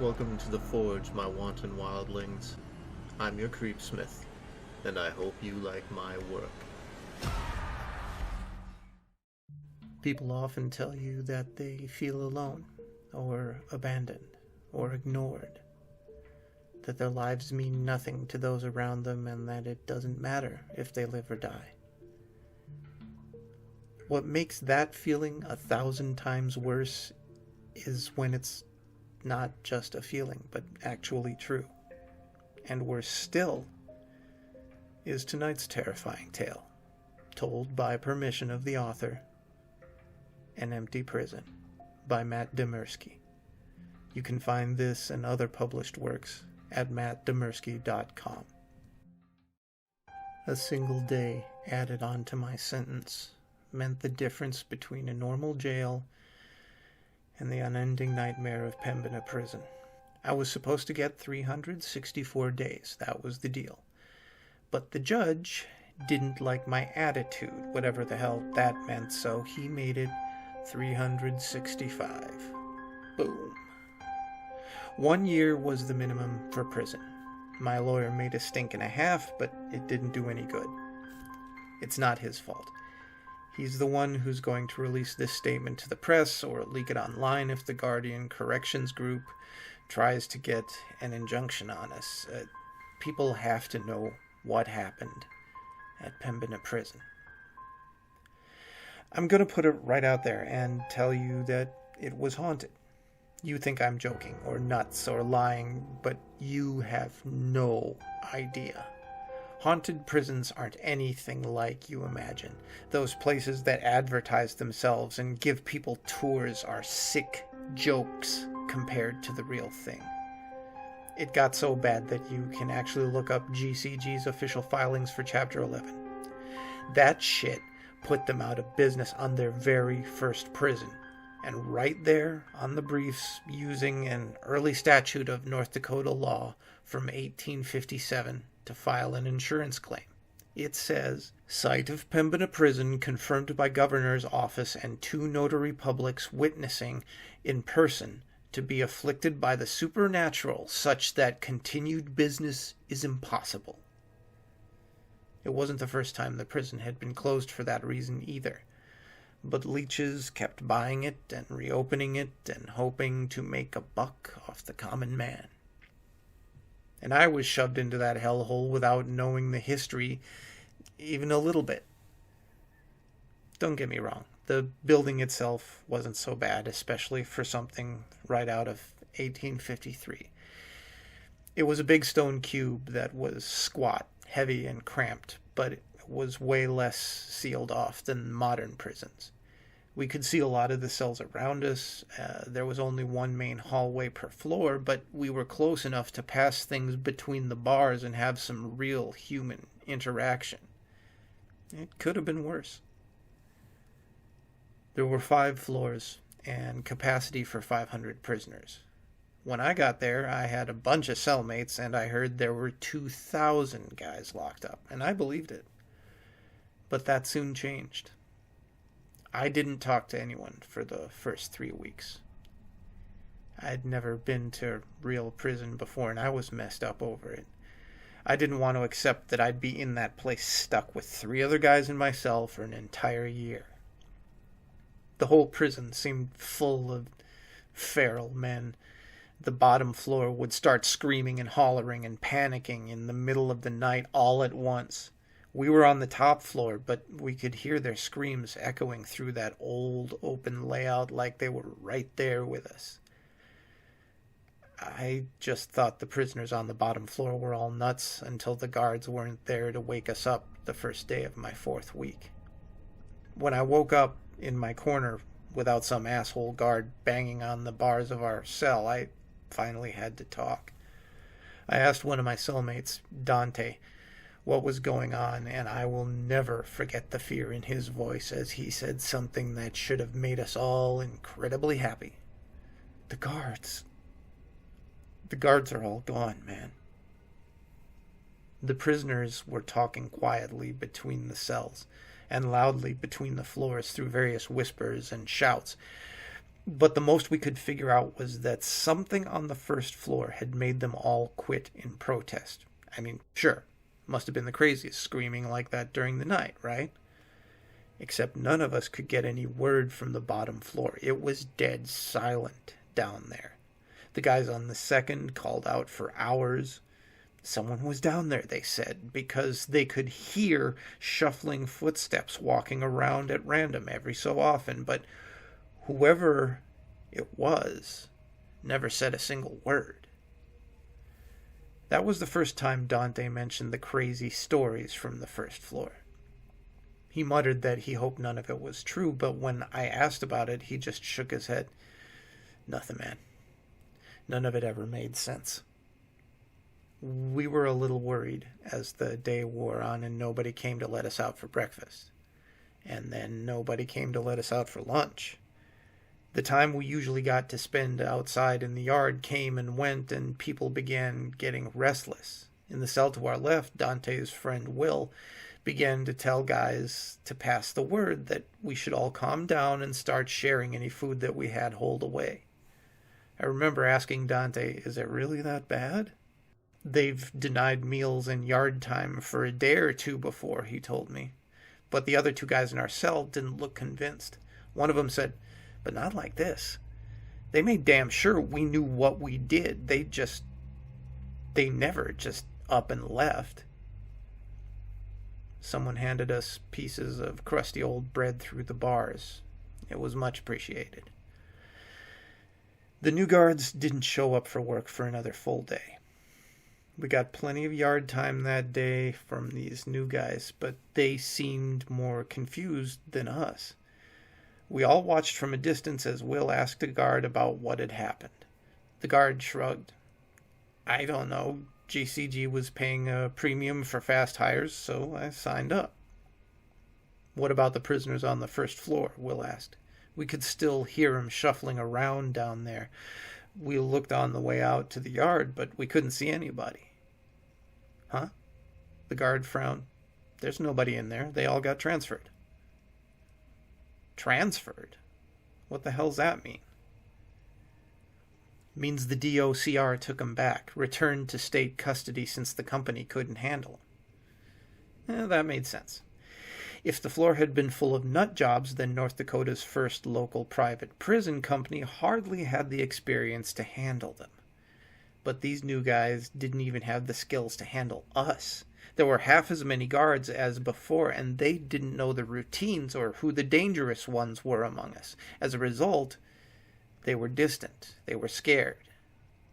Welcome to the Forge, my wanton wildlings. I'm your creepsmith, and I hope you like my work. People often tell you that they feel alone, or abandoned, or ignored. That their lives mean nothing to those around them, and that it doesn't matter if they live or die. What makes that feeling 1,000 times worse is when it's not just a feeling, but actually true. And worse still is tonight's terrifying tale, told by permission of the author, An Empty Prison, by Matt Dymersky. You can find this and other published works at mattdymersky.com. A single day added on to my sentence meant the difference between a normal jail and the unending nightmare of Pembina Prison. I was supposed to get 364 days. That was the deal. But the judge didn't like my attitude, whatever the hell that meant, so he made it 365. Boom. 1 year was the minimum for prison. My lawyer made a stink and a half, but it didn't do any good. It's not his fault. He's the one who's going to release this statement to the press or leak it online if the Guardian Corrections Group tries to get an injunction on us. People have to know what happened at Pembina Prison. I'm going to put it right out there and tell you that it was haunted. You think I'm joking or nuts or lying, but you have no idea. Haunted prisons aren't anything like you imagine. Those places that advertise themselves and give people tours are sick jokes compared to the real thing. It got so bad that you can actually look up GCG's official filings for Chapter 11. That shit put them out of business on their very first prison. And right there on the briefs, using an early statute of North Dakota law from 1857 to file an insurance claim. It says, site of Pembina Prison confirmed by Governor's Office and 2 notary publics witnessing in person to be afflicted by the supernatural such that continued business is impossible. It wasn't the first time the prison had been closed for that reason either. But leeches kept buying it and reopening it and hoping to make a buck off the common man. And I was shoved into that hellhole without knowing the history even a little bit. Don't get me wrong, the building itself wasn't so bad, especially for something right out of 1853. It was a big stone cube that was squat, heavy, and cramped, but it was way less sealed off than modern prisons. We could see a lot of the cells around us. There was only one main hallway per floor, but we were close enough to pass things between the bars and have some real human interaction. It could have been worse. There were 5 floors and capacity for 500 prisoners. When I got there, I had a bunch of cellmates, and I heard there were 2,000 guys locked up, and I believed it. But that soon changed. I didn't talk to anyone for the first 3 weeks. I'd never been to real prison before, and I was messed up over it. I didn't want to accept that I'd be in that place stuck with 3 other guys in my cell for an entire year. The whole prison seemed full of feral men. The bottom floor would start screaming and hollering and panicking in the middle of the night all at once. We were on the top floor, but we could hear their screams echoing through that old open layout like they were right there with us. I just thought the prisoners on the bottom floor were all nuts until the guards weren't there to wake us up the first day of my 4th week. When I woke up in my corner without some asshole guard banging on the bars of our cell, I finally had to talk. I asked one of my cellmates, Dante, what was going on, and I will never forget the fear in his voice as he said something that should have made us all incredibly happy. The guards are all gone, man. The prisoners were talking quietly between the cells and loudly between the floors through various whispers and shouts. But the most we could figure out was that something on the first floor had made them all quit in protest. I mean, sure, must have been the craziest screaming like that during the night, right? Except none of us could get any word from the bottom floor. It was dead silent down there. The guys on the second called out for hours. Someone was down there, they said, because they could hear shuffling footsteps walking around at random every so often, but whoever it was never said a single word. That was the first time Dante mentioned the crazy stories from the first floor. He muttered that he hoped none of it was true, but when I asked about it, he just shook his head. Nothing, man. None of it ever made sense. We were a little worried as the day wore on and nobody came to let us out for breakfast. And then nobody came to let us out for lunch. The time we usually got to spend outside in the yard came and went, and people began getting restless. In the cell to our left, Dante's friend Will began to tell guys to pass the word that we should all calm down and start sharing any food that we had holed away. I remember asking Dante, is it really that bad? They've denied meals and yard time for a day or two before, he told me. But the other two guys in our cell didn't look convinced. One of them said, but not like this. They made damn sure we knew what we did. They never just up and left. Someone handed us pieces of crusty old bread through the bars. It was much appreciated. The new guards didn't show up for work for another full day. We got plenty of yard time that day from these new guys, but they seemed more confused than us. We all watched from a distance as Will asked a guard about what had happened. The guard shrugged. I don't know. GCG was paying a premium for fast hires, so I signed up. What about the prisoners on the first floor? Will asked. We could still hear him shuffling around down there. We looked on the way out to the yard, but we couldn't see anybody. Huh? The guard frowned. There's nobody in there. They all got transferred. Transferred? What the hell's that mean? Means the DOCR took him back, returned to state custody since the company couldn't handle him. That made sense. If the floor had been full of nut jobs, then North Dakota's first local private prison company hardly had the experience to handle them. But these new guys didn't even have the skills to handle us. There were half as many guards as before, and they didn't know the routines or who the dangerous ones were among us. As a result, they were distant, they were scared,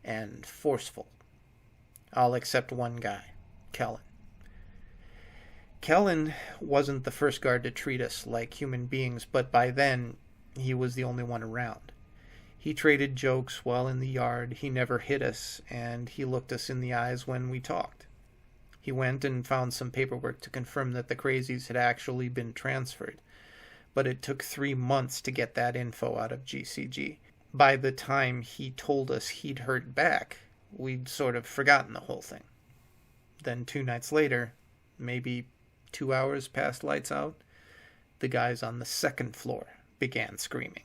and forceful. All except one guy, Kellen. Kellen wasn't the first guard to treat us like human beings, but by then, he was the only one around. He traded jokes while in the yard, he never hit us, and he looked us in the eyes when we talked. He went and found some paperwork to confirm that the crazies had actually been transferred, but it took 3 months to get that info out of GCG. By the time he told us he'd heard back, we'd sort of forgotten the whole thing. Then 2 nights later, maybe 2 hours past lights out, the guys on the second floor began screaming.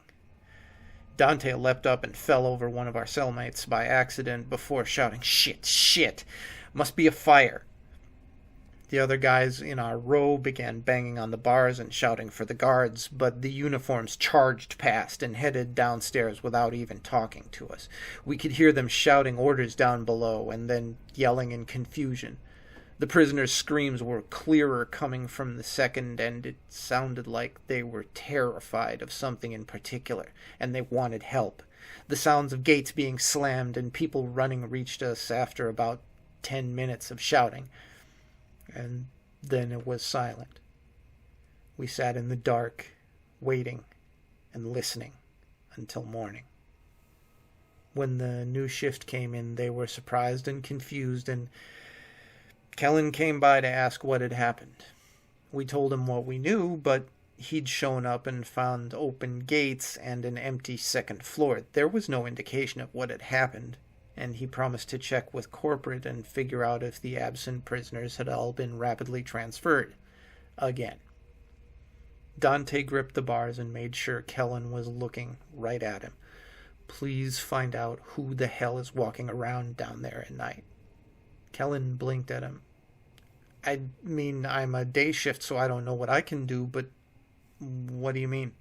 Dante leapt up and fell over one of our cellmates by accident before shouting, "Shit, shit! Must be a fire!" The other guys in our row began banging on the bars and shouting for the guards, but the uniforms charged past and headed downstairs without even talking to us. We could hear them shouting orders down below and then yelling in confusion. The prisoners' screams were clearer coming from the second, and it sounded like they were terrified of something in particular, and they wanted help. The sounds of gates being slammed and people running reached us after about 10 minutes of shouting. And then it was silent. We sat in the dark, waiting and listening until morning. When the new shift came in, they were surprised and confused, and Kellen came by to ask what had happened. We told him what we knew, but he'd shown up and found open gates and an empty second floor. There was no indication of what had happened, and he promised to check with corporate and figure out if the absent prisoners had all been rapidly transferred. Again. Dante gripped the bars and made sure Kellen was looking right at him. "Please find out who the hell is walking around down there at night." Kellen blinked at him. "I mean, I'm a day shift, so I don't know what I can do, but what do you mean?"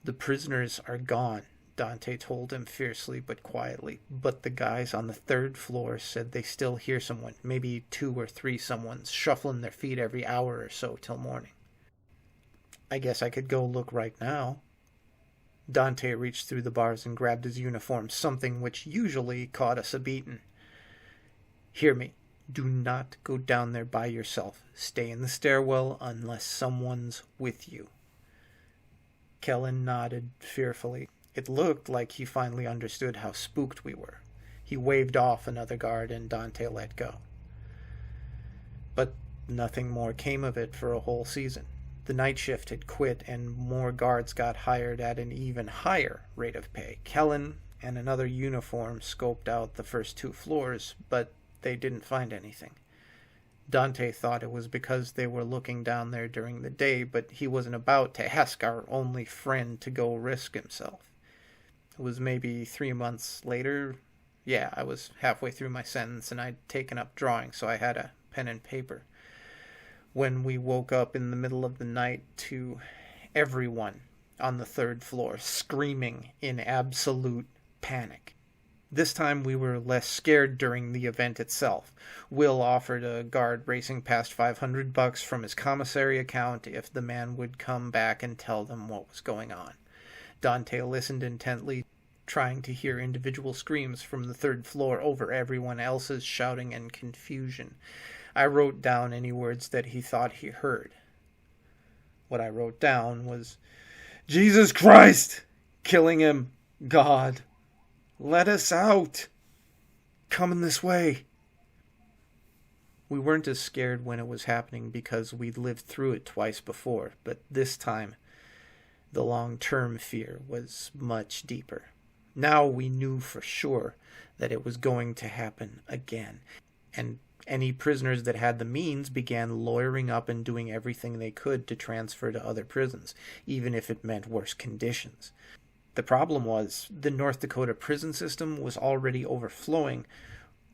"The prisoners are gone," Dante told him fiercely but quietly. "But the guys on the 3rd floor said they still hear someone, maybe 2 or 3 someones, shuffling their feet every hour or so till morning." "I guess I could go look right now." Dante reached through the bars and grabbed his uniform, something which usually caught us a beating. "Hear me. Do not go down there by yourself. Stay in the stairwell unless someone's with you." Kellen nodded fearfully. It looked like he finally understood how spooked we were. He waved off another guard and Dante let go. But nothing more came of it for a whole season. The night shift had quit and more guards got hired at an even higher rate of pay. Kellen and another uniform scoped out the first 2 floors, but they didn't find anything. Dante thought it was because they were looking down there during the day, but he wasn't about to ask our only friend to go risk himself. It was maybe 3 months later. Yeah, I was halfway through my sentence and I'd taken up drawing, so I had a pen and paper. When we woke up in the middle of the night to everyone on the 3rd floor screaming in absolute panic. This time we were less scared during the event itself. Will offered a guard racing past $500 from his commissary account if the man would come back and tell them what was going on. Dante listened intently, trying to hear individual screams from the 3rd floor over everyone else's shouting and confusion. I wrote down any words that he thought he heard. What I wrote down was, "Jesus Christ! Killing him! God! Let us out! Coming this way!" We weren't as scared when it was happening because we'd lived through it twice before, but this time the long-term fear was much deeper. Now we knew for sure that it was going to happen again, and any prisoners that had the means began lawyering up and doing everything they could to transfer to other prisons, even if it meant worse conditions. The problem was the North Dakota prison system was already overflowing,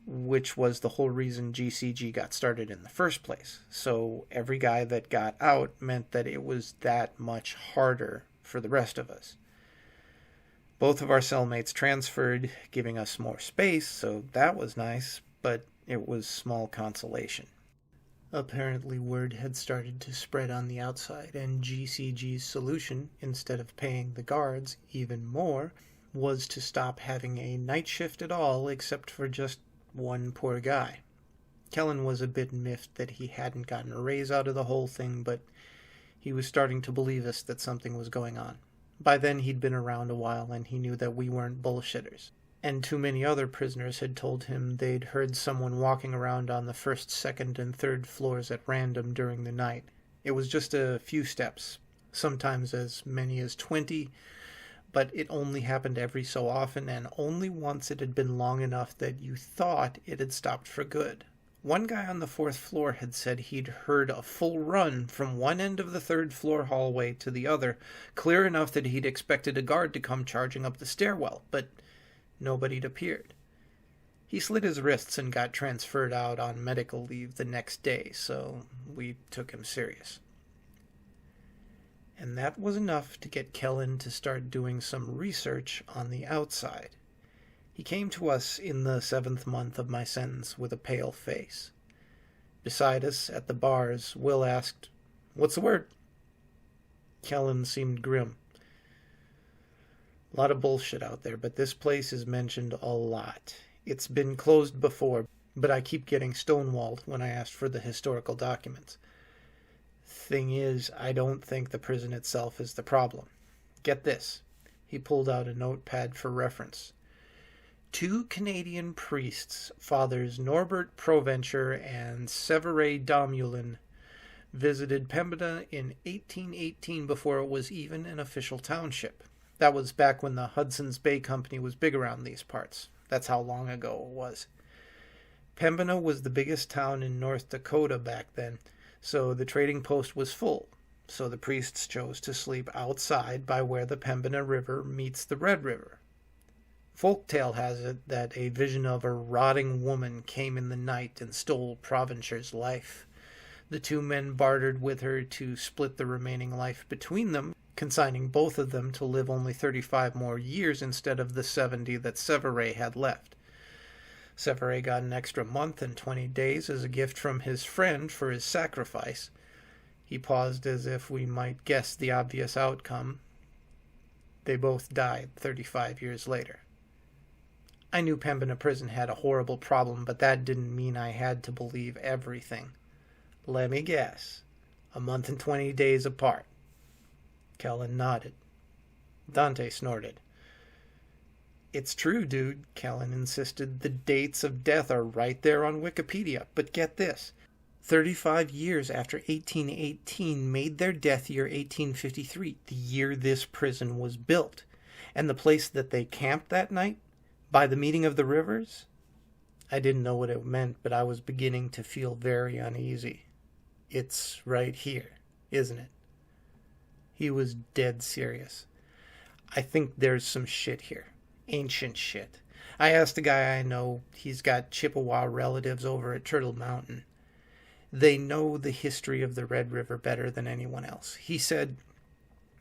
which was the whole reason GCG got started in the first place. So every guy that got out meant that it was that much harder for the rest of us. Both of our cellmates transferred, giving us more space, so that was nice, but it was small consolation. Apparently word had started to spread on the outside, and GCG's solution, instead of paying the guards even more, was to stop having a night shift at all except for just one poor guy. Kellen was a bit miffed that he hadn't gotten a raise out of the whole thing, but he was starting to believe us that something was going on. By then he'd been around a while and he knew that we weren't bullshitters. And too many other prisoners had told him they'd heard someone walking around on the 1st, 2nd, and 3rd floors at random during the night. It was just a few steps, sometimes as many as 20, but it only happened every so often, and only once it had been long enough that you thought it had stopped for good. One guy on the 4th floor had said he'd heard a full run from one end of the 3rd floor hallway to the other, clear enough that he'd expected a guard to come charging up the stairwell, but nobody'd appeared. He slit his wrists and got transferred out on medical leave the next day, so we took him serious. And that was enough to get Kellen to start doing some research on the outside. He came to us in the 7th month of my sentence with a pale face. Beside us, at the bars, Will asked, "What's the word?" Kellen seemed grim. "A lot of bullshit out there, but this place is mentioned a lot. It's been closed before, but I keep getting stonewalled when I asked for the historical documents. Thing is, I don't think the prison itself is the problem. Get this." He pulled out a notepad for reference. 2 Canadian priests, Fathers Norbert Provencher and Severe Domulin, visited Pembina in 1818 before it was even an official township. That was back when the Hudson's Bay Company was big around these parts. That's how long ago it was. Pembina was the biggest town in North Dakota back then, So the trading post was full. So the priests chose to sleep outside by where the Pembina River meets the Red River. Folktale has it that a vision of a rotting woman came in the night and stole Provencher's life. The two men bartered with her to split the remaining life between them, consigning both of them to live only 35 more years instead of the 70 that Severay had left. Severay got an extra month and 20 days as a gift from his friend for his sacrifice. He paused as if we might guess the obvious outcome. They both died 35 years later. I knew Pembina Prison had a horrible problem, but that didn't mean I had to believe everything. Let me guess. A month and 20 days apart. Kellen nodded. Dante snorted. It's true, dude, Kellen insisted. The dates of death are right there on Wikipedia. But get this. 35 years after 1818 made their death year 1853, the year this prison was built. And the place that they camped that night? By the meeting of the rivers? I didn't know what it meant, but I was beginning to feel very uneasy. It's right here, isn't it? He was dead serious. I think there's some shit here. Ancient shit. I asked a guy I know. He's got Chippewa relatives over at Turtle Mountain. They know the history of the Red River better than anyone else. He said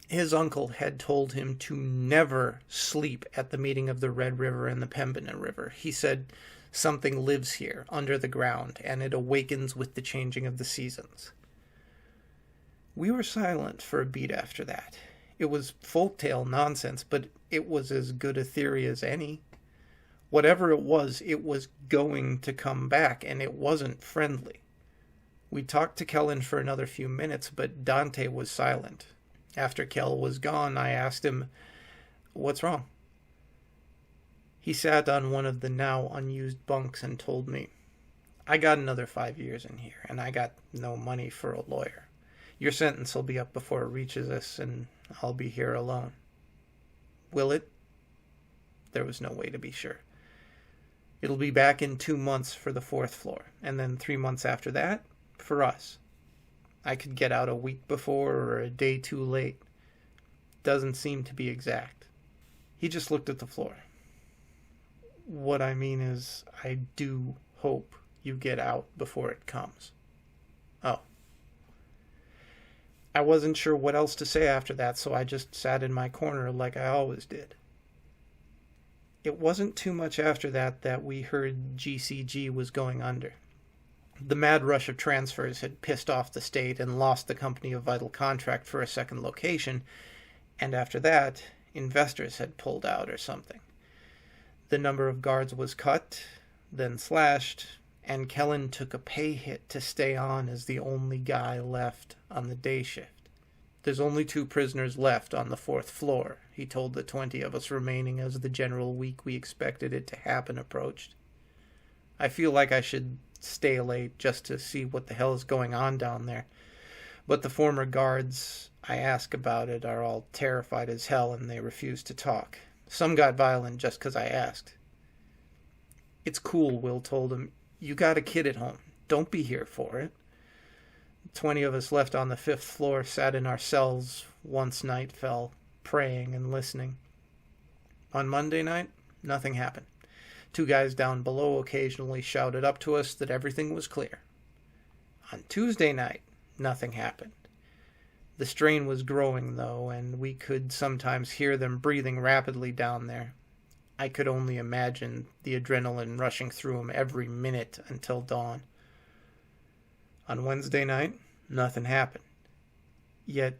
his uncle had told him to never sleep at the meeting of the Red River and the Pembina River. He said something lives here, under the ground, and it awakens with the changing of the seasons. We were silent for a beat after that. It was folktale nonsense, but it was as good a theory as any. Whatever it was going to come back, and it wasn't friendly. We talked to Kellen for another few minutes, but Dante was silent. After Kell was gone, I asked him, "What's wrong?" He sat on one of the now unused bunks and told me, "I got another 5 years in here, and I got no money for a lawyer. Your sentence will be up before it reaches us, and I'll be here alone." "Will it?" There was no way to be sure. "It'll be back in 2 months for the 4th floor, and then 3 months after that, for us. I could get out a week before or a day too late. Doesn't seem to be exact." He just looked at the floor. "What I mean is, I do hope you get out before it comes." "Oh." I wasn't sure what else to say after that, so I just sat in my corner like I always did. It wasn't too much after that we heard GCG was going under. The mad rush of transfers had pissed off the state and lost the company a vital contract for a second location, and after that, investors had pulled out or something. The number of guards was cut, then slashed, and Kellen took a pay hit to stay on as the only guy left on the day shift. "There's only 2 prisoners left on the 4th floor," he told the 20 of us remaining as the general week we expected it to happen approached. "I feel like I should stay late just to see what the hell is going on down there. But the former guards I ask about it are all terrified as hell and they refuse to talk. Some got violent just 'cause I asked." "It's cool," Will told him. "You got a kid at home. Don't be here for it." 20 of us left on the 5th floor sat in our cells once night fell, praying and listening. On Monday night, nothing happened. 2 guys down below occasionally shouted up to us that everything was clear. On Tuesday night, nothing happened. The strain was growing, though, and we could sometimes hear them breathing rapidly down there. I could only imagine the adrenaline rushing through them every minute until dawn. On Wednesday night, nothing happened. Yet,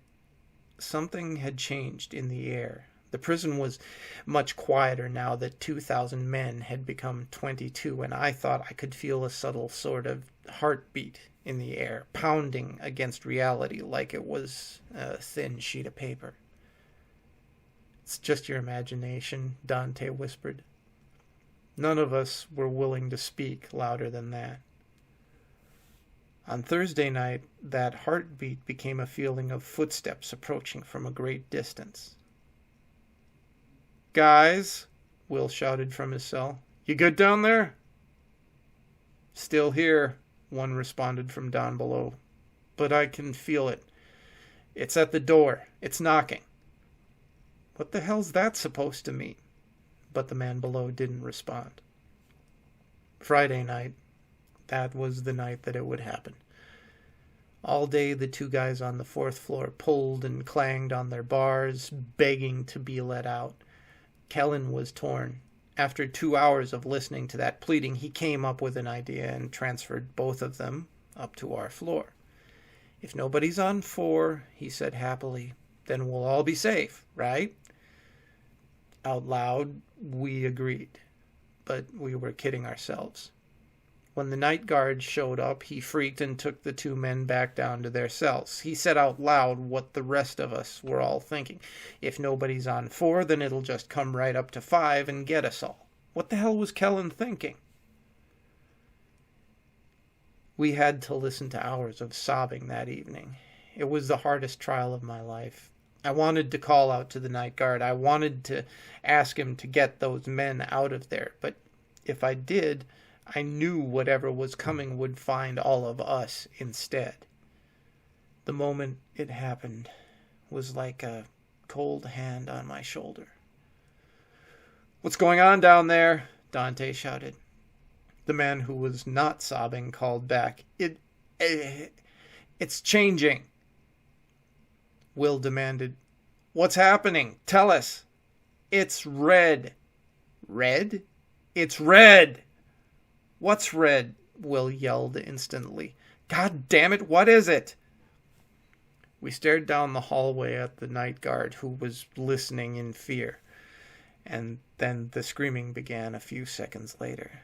something had changed in the air. The prison was much quieter now that 2,000 men had become 22, and I thought I could feel a subtle sort of heartbeat in the air, pounding against reality like it was a thin sheet of paper. "It's just your imagination," Dante whispered. None of us were willing to speak louder than that. On Thursday night, that heartbeat became a feeling of footsteps approaching from a great distance. "Guys," Will shouted from his cell. "You good down there?" "Still here," one responded from down below. but I can feel it. It's at the door. It's knocking." "What the hell's that supposed to mean?" But the man below didn't respond. Friday night, that was the night that it would happen. All day the two guys on the fourth floor pulled and clanged on their bars, begging to be let out. Kellen was torn. After 2 hours of listening to that pleading, he came up with an idea and transferred both of them up to our floor. "If nobody's on 4, he said happily, "then we'll all be safe, right?" Out loud, we agreed, but we were kidding ourselves. When the night guard showed up, he freaked and took the 2 men back down to their cells. He said out loud what the rest of us were all thinking. "If nobody's on 4, then it'll just come right up to 5 and get us all." What the hell was Kellen thinking? We had to listen to hours of sobbing that evening. It was the hardest trial of my life. I wanted to call out to the night guard. I wanted to ask him to get those men out of there. But if I did, I knew whatever was coming would find all of us instead. The moment it happened was like a cold hand on my shoulder. "What's going on down there?" Dante shouted. The man who was not sobbing called back, It's changing." Will demanded, "What's happening? Tell us." "It's red." "Red? It's red." "What's red?" Will yelled instantly. "God damn it, what is it?" We stared down the hallway at the night guard, who was listening in fear. And then the screaming began a few seconds later.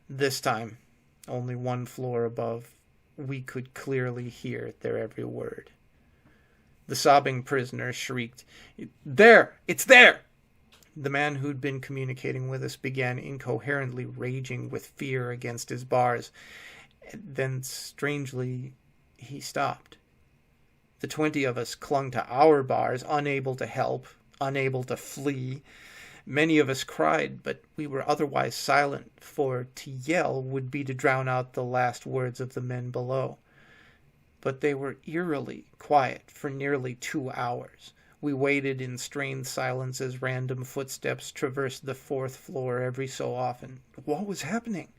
This time, only 1 floor above, we could clearly hear their every word. The sobbing prisoner shrieked, "There! It's there!" The man who'd been communicating with us began incoherently raging with fear against his bars. Then, strangely, he stopped. The 20 of us clung to our bars, unable to help, unable to flee. Many of us cried, but we were otherwise silent, for to yell would be to drown out the last words of the men below. But they were eerily quiet for nearly 2 hours. We waited in strained silence as random footsteps traversed the 4th floor every so often. What was happening?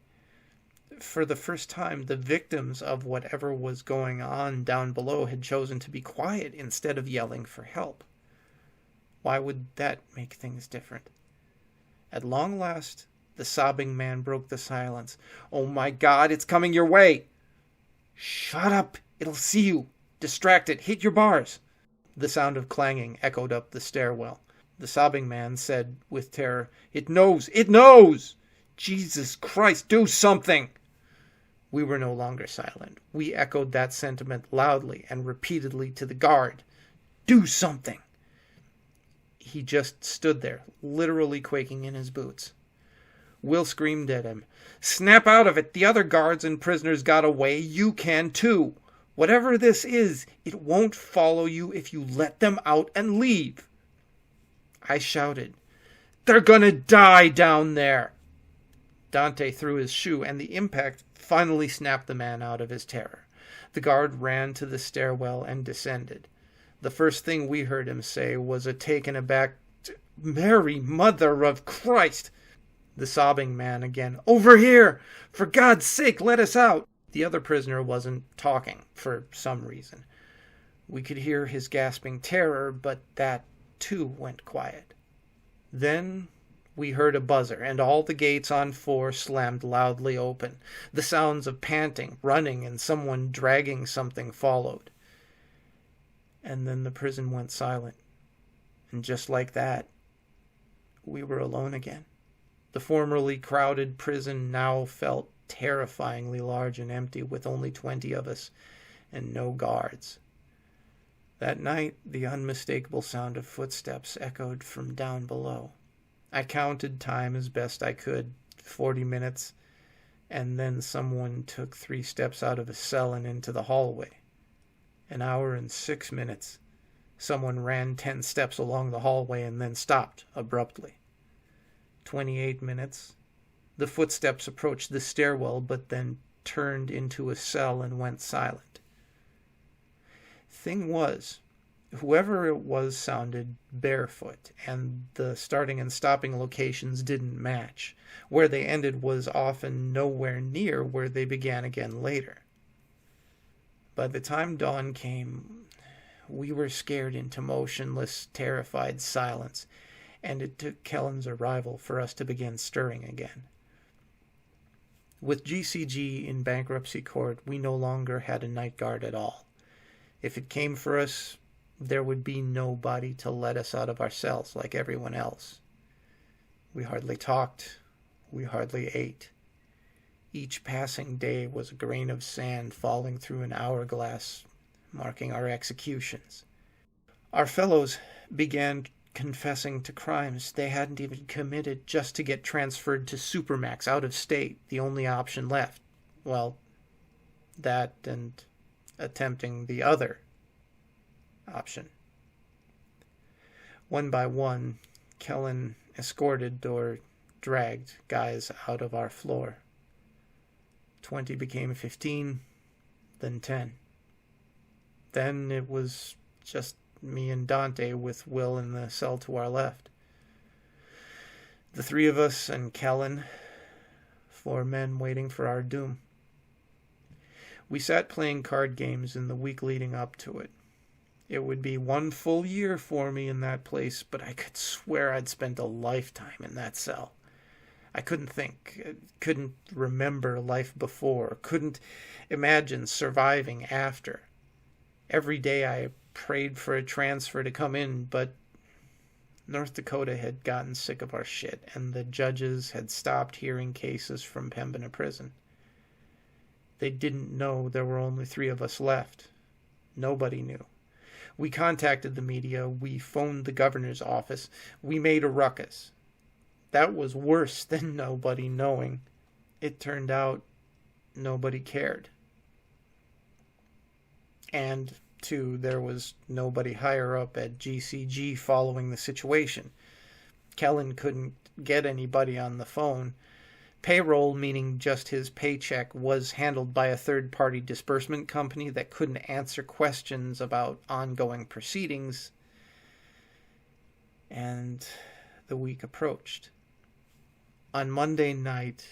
For the first time, the victims of whatever was going on down below had chosen to be quiet instead of yelling for help. Why would that make things different? At long last, the sobbing man broke the silence. "Oh my God, it's coming your way!" "Shut up! It'll see you! Distract it! Hit your bars!" The sound of clanging echoed up the stairwell. The sobbing man said with terror, "It knows! It knows! Jesus Christ, do something!" We were no longer silent. We echoed that sentiment loudly and repeatedly to the guard. "Do something!" He just stood there, literally quaking in his boots. Will screamed at him, "Snap out of it! The other guards and prisoners got away. You can too! Whatever this is, it won't follow you if you let them out and leave." I shouted, "They're gonna die down there!" Dante threw his shoe, and the impact finally snapped the man out of his terror. The guard ran to the stairwell and descended. The first thing we heard him say was a taken aback, "Mary, Mother of Christ!" The sobbing man again, "Over here! For God's sake, let us out!" The other prisoner wasn't talking, for some reason. We could hear his gasping terror, but that, too, went quiet. Then we heard a buzzer, and all the gates on 4 slammed loudly open. The sounds of panting, running, and someone dragging something followed. And then the prison went silent. And just like that, we were alone again. The formerly crowded prison now felt terrifyingly large and empty, with only 20 of us and no guards. That night, the unmistakable sound of footsteps echoed from down below. I counted time as best I could, 40 minutes, and then someone took 3 steps out of a cell and into the hallway. An hour and 6 minutes. Someone ran 10 steps along the hallway and then stopped abruptly. 28 minutes. The footsteps approached the stairwell, but then turned into a cell and went silent. Thing was, whoever it was sounded barefoot, and the starting and stopping locations didn't match. Where they ended was often nowhere near where they began again later. By the time dawn came, we were scared into motionless, terrified silence, and it took Kellen's arrival for us to begin stirring again. With GCG in bankruptcy court, we no longer had a night guard at all. If it came for us, there would be nobody to let us out of our cells like everyone else. We hardly talked. We hardly ate. Each passing day was a grain of sand falling through an hourglass, marking our executions. Our fellows began confessing to crimes they hadn't even committed just to get transferred to Supermax out of state, the only option left. Well, that and attempting the other option. One by one, Kellen escorted or dragged guys out of our floor. 20 became 15, then 10. Then it was just me and Dante with Will in the cell to our left. The three of us and Kellen, 4 men waiting for our doom. We sat playing card games in the week leading up to it. It would be 1 full year for me in that place, but I could swear I'd spent a lifetime in that cell. I couldn't think, couldn't remember life before, couldn't imagine surviving after. Every day I prayed for a transfer to come in, but North Dakota had gotten sick of our shit, and the judges had stopped hearing cases from Pembina Prison. They didn't know there were only 3 of us left. Nobody knew. We contacted the media, we phoned the governor's office, we made a ruckus. That was worse than nobody knowing. It turned out nobody cared. And, too, there was nobody higher up at GCG following the situation. Kellen couldn't get anybody on the phone. Payroll, meaning just his paycheck, was handled by a third-party disbursement company that couldn't answer questions about ongoing proceedings. And the week approached. On Monday night,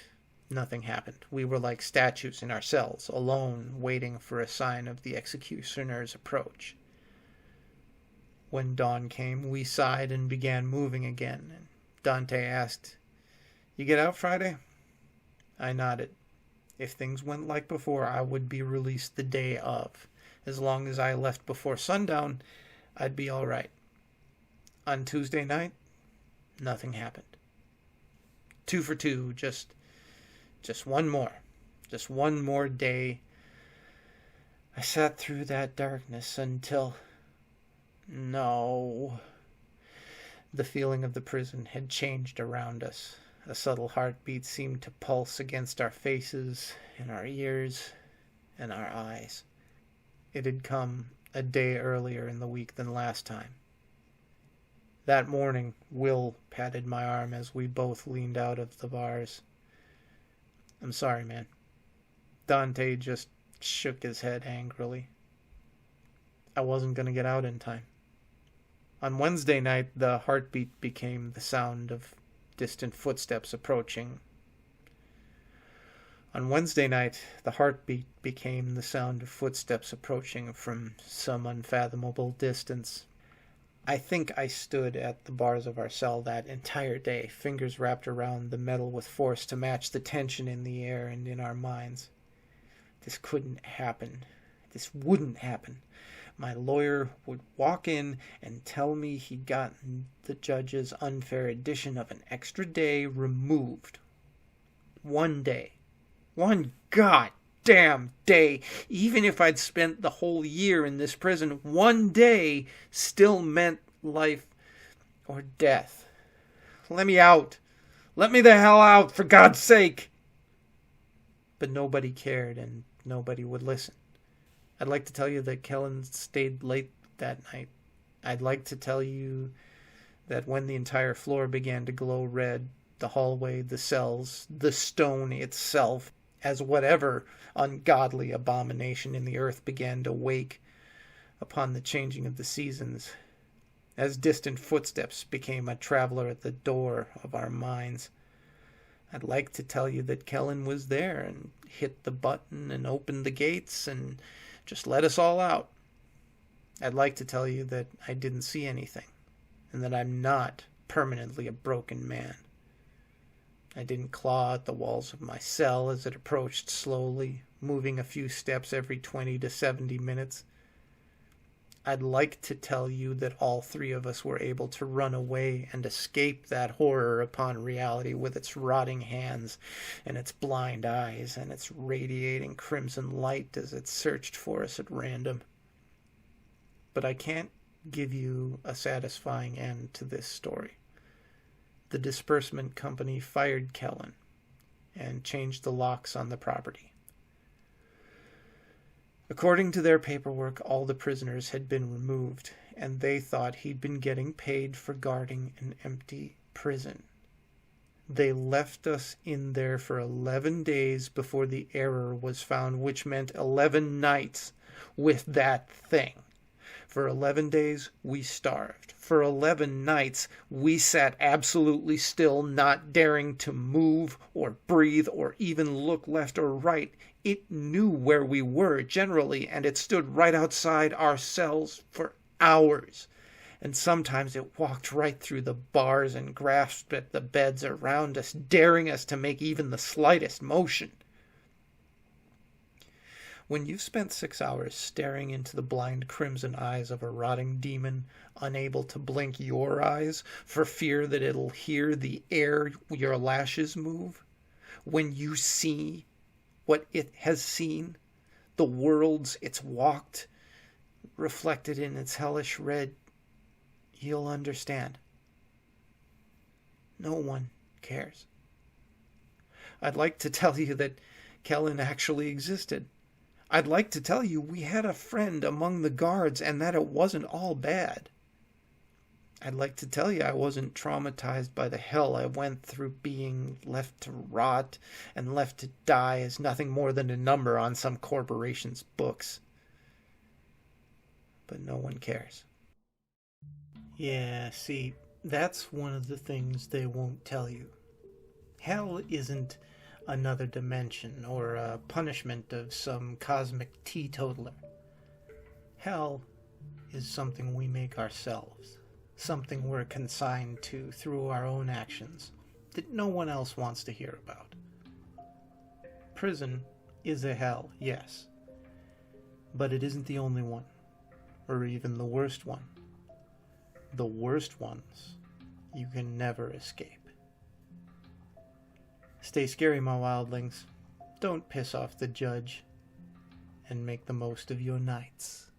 nothing happened. We were like statues in our cells, alone, waiting for a sign of the executioner's approach. When dawn came, we sighed and began moving again. Dante asked, "You get out Friday?" I nodded. If things went like before, I would be released the day of. As long as I left before sundown, I'd be all right. On Tuesday night, nothing happened. 2 for 2, just one more. Just one more day. I sat through that darkness until... No. The feeling of the prison had changed around us. A subtle heartbeat seemed to pulse against our faces, in our ears, and our eyes. It had come a day earlier in the week than last time. That morning, Will patted my arm as we both leaned out of the bars. "I'm sorry, man." Dante just shook his head angrily. I wasn't going to get out in time. On Wednesday night, the heartbeat became the sound of distant footsteps approaching. On Wednesday night, the heartbeat became the sound of footsteps approaching from some unfathomable distance. I think I stood at the bars of our cell that entire day, fingers wrapped around the metal with force to match the tension in the air and in our minds. This couldn't happen. This wouldn't happen. My lawyer would walk in and tell me he'd gotten the judge's unfair addition of an extra day removed. 1 day. 1 goddamn day. Even if I'd spent the whole year in this prison, 1 day still meant life or death. Let me out. Let me the hell out, for God's sake. But nobody cared and nobody would listen. I'd like to tell you that Kellen stayed late that night. I'd like to tell you that when the entire floor began to glow red, the hallway, the cells, the stone itself, as whatever ungodly abomination in the earth began to wake, upon the changing of the seasons, as distant footsteps became a traveler at the door of our minds. I'd like to tell you that Kellen was there and hit the button and opened the gates and just let us all out. I'd like to tell you that I didn't see anything and that I'm not permanently a broken man. I didn't claw at the walls of my cell as it approached slowly, moving a few steps every 20 to 70 minutes. I'd like to tell you that all three of us were able to run away and escape that horror upon reality with its rotting hands and its blind eyes and its radiating crimson light as it searched for us at random. But I can't give you a satisfying end to this story. The disbursement company fired Kellen and changed the locks on the property. According to their paperwork, all the prisoners had been removed, and they thought he'd been getting paid for guarding an empty prison. They left us in there for 11 days before the error was found, which meant 11 nights with that thing. For 11 days, we starved. For 11 nights, we sat absolutely still, not daring to move or breathe or even look left or right. It knew where we were generally, and it stood right outside our cells for hours. And sometimes it walked right through the bars and grasped at the beds around us, daring us to make even the slightest motion. When you've spent 6 hours staring into the blind crimson eyes of a rotting demon, unable to blink your eyes for fear that it'll hear the air your lashes move, when you see what it has seen, the worlds it's walked, reflected in its hellish red, you'll understand. No one cares. I'd like to tell you that Kellen actually existed. I'd like to tell you we had a friend among the guards and that it wasn't all bad. I'd like to tell you I wasn't traumatized by the hell I went through being left to rot and left to die as nothing more than a number on some corporation's books. But no one cares. Yeah, see, that's one of the things they won't tell you. Hell isn't another dimension or a punishment of some cosmic teetotaler. Hell is something we make ourselves. Something we're consigned to through our own actions that no one else wants to hear about. Prison is a hell, yes, but it isn't the only one, or even the worst one. The worst ones you can never escape. Stay scary, my wildlings. Don't piss off the judge, and make the most of your nights.